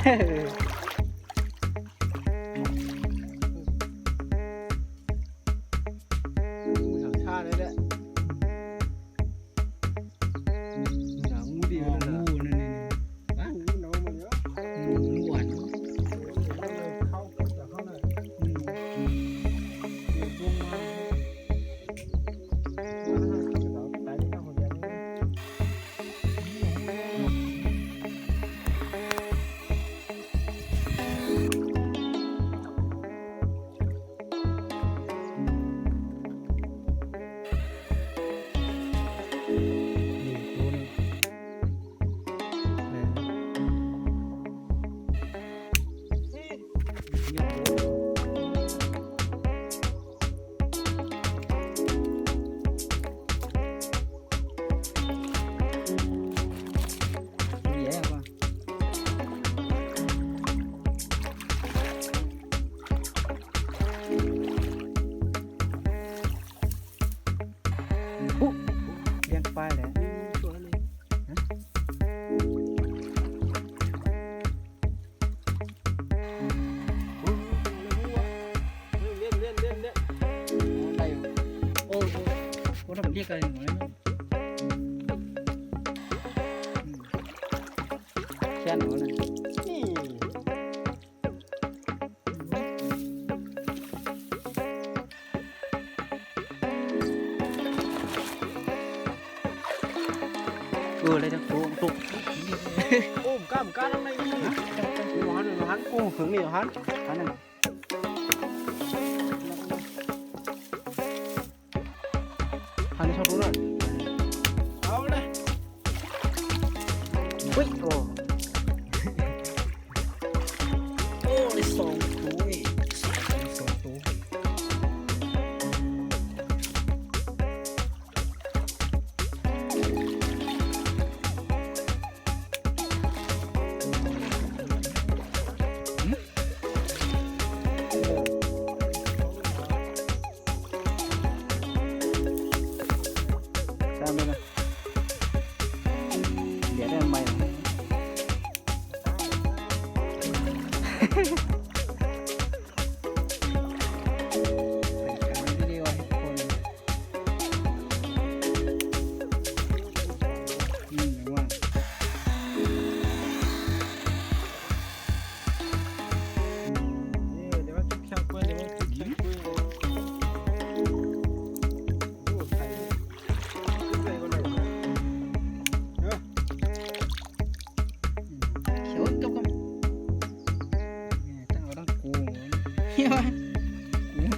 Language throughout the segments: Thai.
ชาเลยแหละงูดีเลยนะงูนั่นนี่งูน้องมันเยอะงูหวานเข้าจากข้างในเลี้ยงปลาเลยสวยเลยเล่นไปโอ้ทำเรียกอะไรอย่างเงี้ยแค่หนูนะนี่เลยจะโค้งตุกโอ้ก้ามก้ามอะไรนี่หันโค้งถึงนี่หันนั่นหันชอบรู้เลยเอาเลยวิ่งโอ้ได้สองตัวสองตัวเดี๋ยวได้ไหม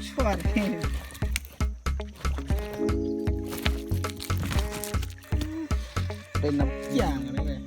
ชั่วเลยเป็นน้ำอย่างอะไรเลย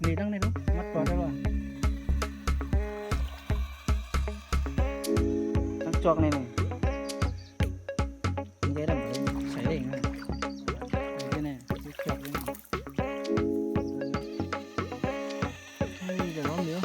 นี่ตั้งในนู้นมัดตัวได้ป่ะตั้งจอกในนู้นนี่ได้เลยใส่ได้ยังไงนี่แน่จอกเลยจะร้อนเดี๋ยว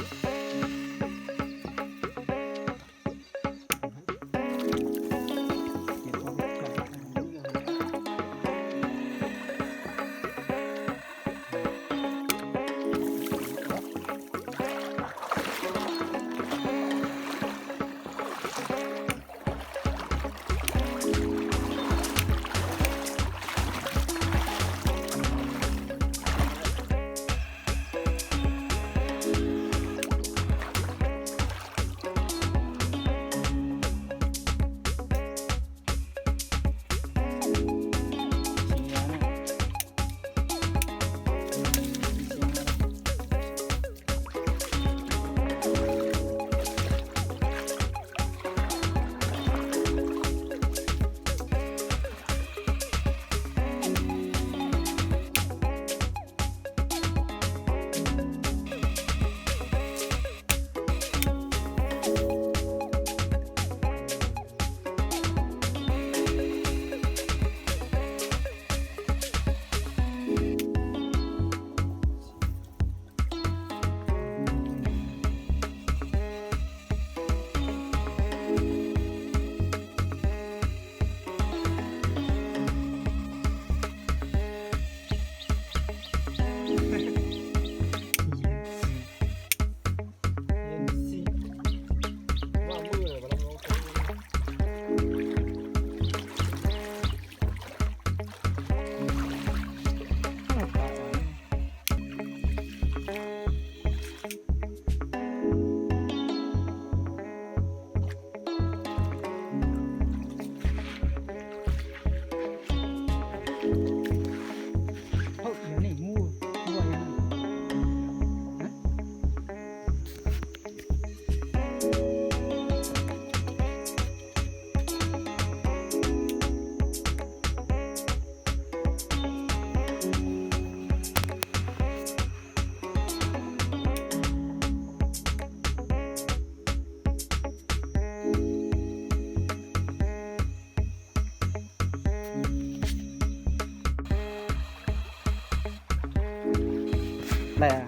อะไรอ่ะ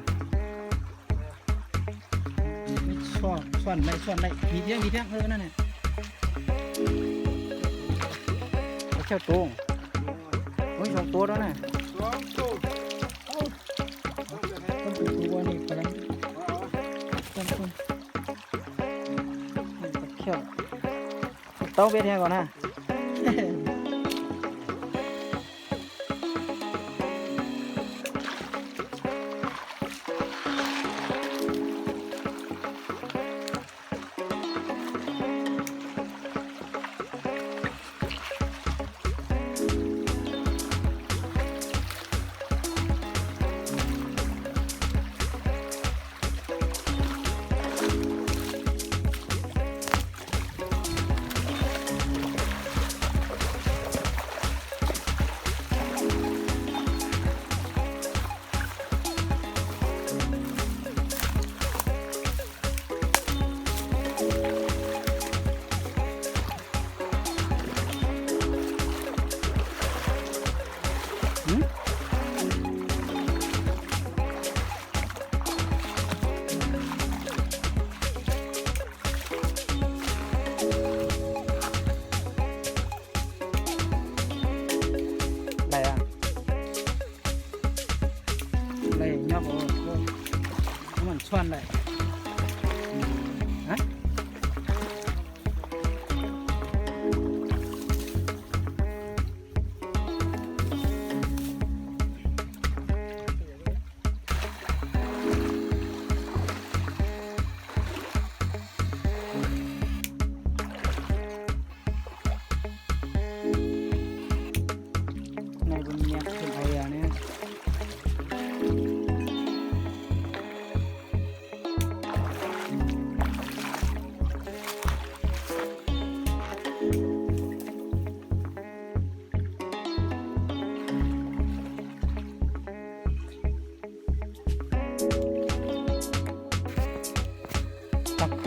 ไม่ช่อนได้มีเที่ยงนั่นเนี่ยเจ้าตัวโอ้ย2 ตัวแล้วนะต้นตัวนี่กำลังต้นเขี้ยวต้องเบ็ดแห้งก่อนนะช่อนเลยฮะในบนเนี้ยเป็นเอาอย่างนี้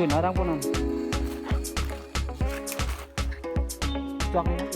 ขึ้นแล้วทั้งพวกนั้นจอกเลย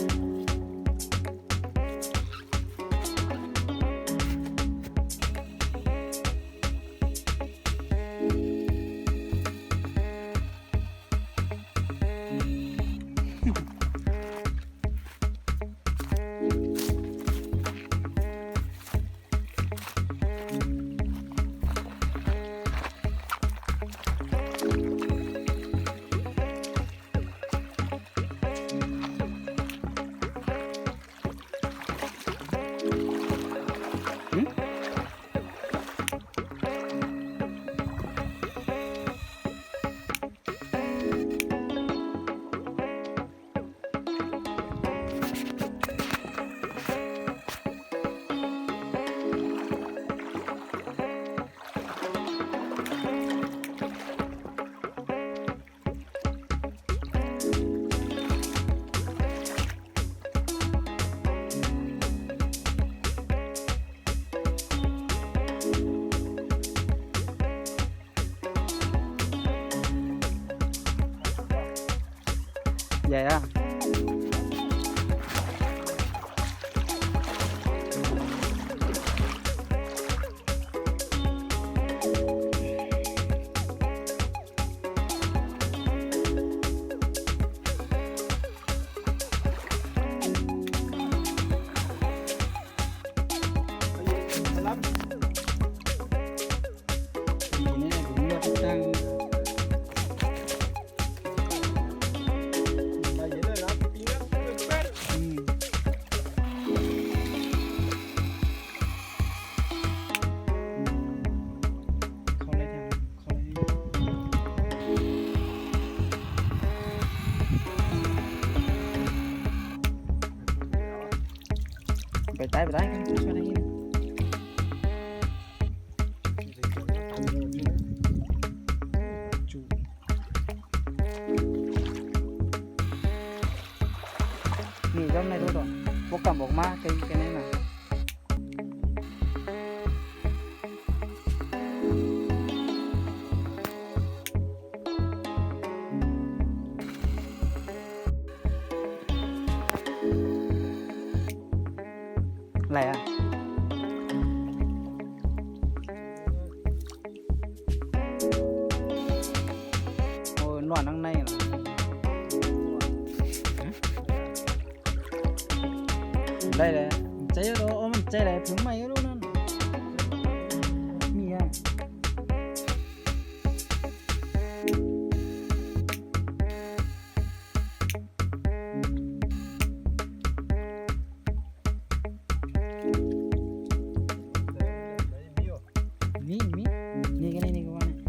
ใหญ่อะไปได้กันช่วยได้ยินนี่ก็ไม่รู้หรอกพวกกำบอกมาแค่นี้นะอะไรอ่ะ ใจไหนถึงไม่ก็รู้นั่นมีอ่ะมีนี่ก็นี่ก็ว่าเนี่ย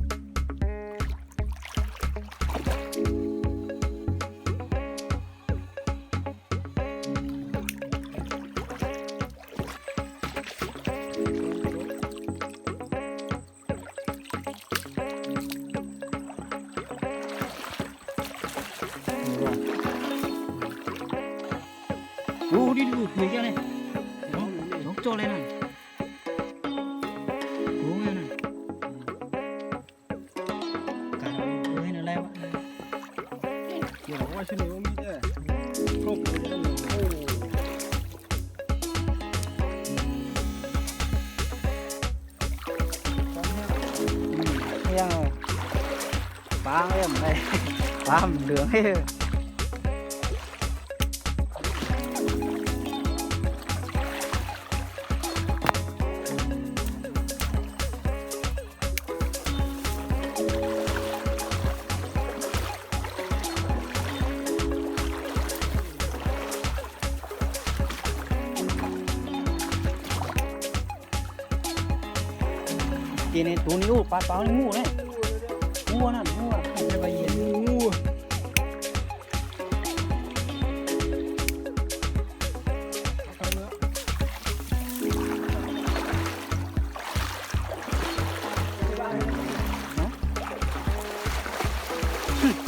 ดูดิดูเหนื่อยแค่ไหนน้องโจเลยนั่นดูไงนั่นการเอาให้นั่นแล้วเดี๋ยวว่าชื่อนี้ว่ามีแต่ครบเลยกันเลยโอ้ไม่ยังเลยปลาไม่ยังไงปลาเหลืองให้กินในตัวนี้ปลาเปล่าในงูเลยงูนั่นงูจะไปเย็นงู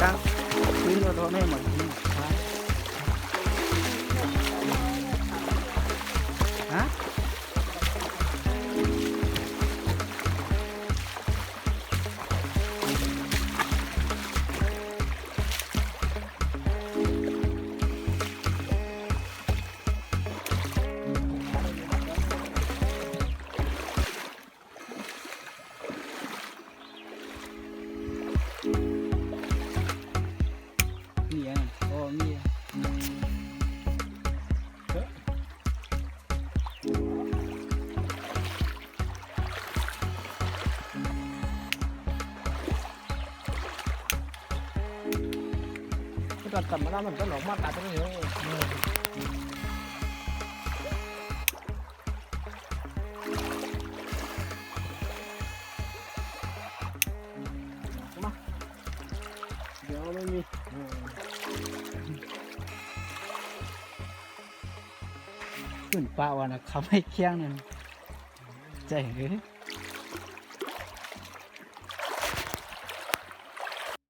จังซื้อตัวไม่หมดฮะมีอ่ะโอ้มีก็ตัดมาแล้วมันก็หลอกมาตัดตรงนี้เดี๋ยวไม่มีขึ้นปลาวันนะเขาไม่เคียงนั่นใจเฮ้ย